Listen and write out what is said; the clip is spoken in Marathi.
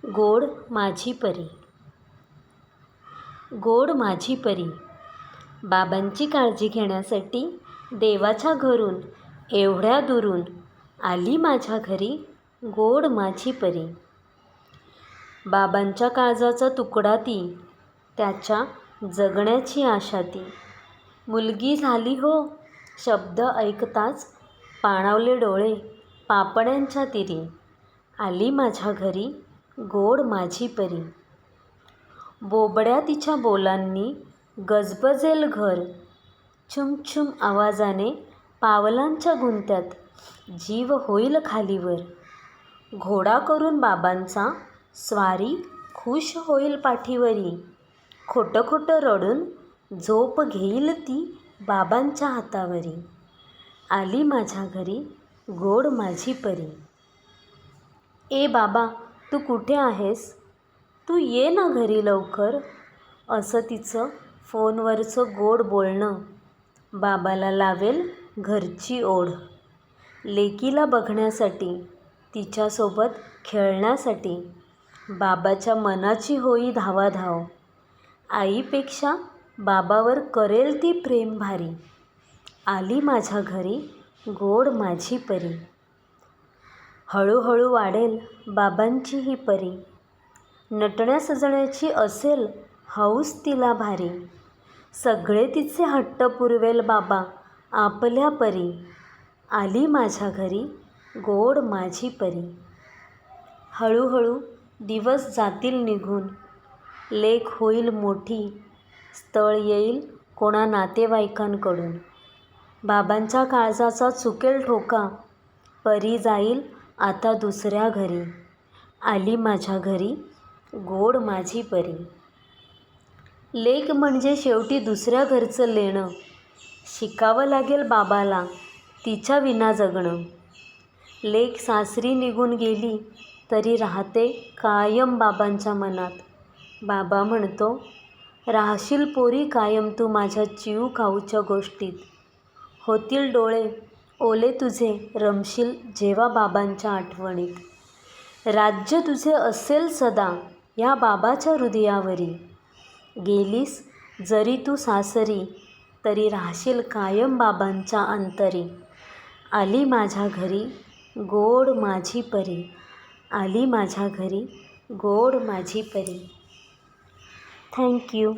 गोड माझी परी. गोड माझी परी. बाबांची काळजी घेण्यासाठी देवाच्या घरून एवढ्या दुरून आली माझ्या घरी गोड माझी परी. बाबांच्या काळजाचा तुकडा ती, त्याच्या जगण्याची आशा ती. मुलगी झाली हो शब्द ऐकताच पाणावले डोळे पापण्यांच्या तिरी. आली माझ्या घरी गोड माझी परी. बोबड्या तिच्या बोलांनी गजबजेल घर, छुमछुम आवाजाने पावलांच्या गुंत्यात जीव होईल खालीवर. घोडा करून बाबांचा स्वारी खुश होईल पाठीवरी. खोटं खोटं रडून झोप घेईल ती बाबांच्या हातावरी. आली माझ्या घरी गोड माझी परी. ए बाबा तू कुठे आहेस, तू ये ना घरी लवकर, असं तिचं फोनवरचं गोड बोलणं बाबाला लावेल घरची ओढ. लेकीला बघण्यासाठी, तिच्यासोबत खेळण्यासाठी बाबाच्या मनाची होई धावाधाव. आईपेक्षा बाबावर करेल ती प्रेम भारी. आली माझ्या घरी गोड माझी परी. हळूहळू वाढेल बाबांची ही परी. नटण्या सजण्याची असेल हौस तिला भारी. सगळे तिचे हट्ट पुरवेल बाबा आपल्या परी. आली माझ्या घरी गोड माझी परी. हळूहळू दिवस जातील निघून, लेक होईल मोठी, स्थळ येईल कोणा नातेवाईकांकडून. बाबांच्या काळजाचा चुकेल ठोका, परी जाईल आता दुसऱ्या घरी. आली माझ्या घरी गोड माझी परी. लेक म्हणजे शेवटी दुसऱ्या घरचं लेणं, शिकावं लागेल बाबाला तिच्या विना जगणं. लेक सासरी निघून गेली तरी राहते कायम बाबांच्या मनात. बाबा म्हणतो, राहशील पोरी कायम तू माझ्या जीव खाऊच्या गोष्टीत. होतील डोळे ओले तुझे रमशील जेव्हा बाबांच्या आठवणीत. राज्य तुझे असेल सदा या बाबाच्या हृदयावरी. गेलीस जरी तू सासरी तरी राहशील कायम बाबांच्या अंतरी. आली माझ्या घरी गोड माझी परी. आली माझ्या घरी गोड माझी परी. थँक्यू.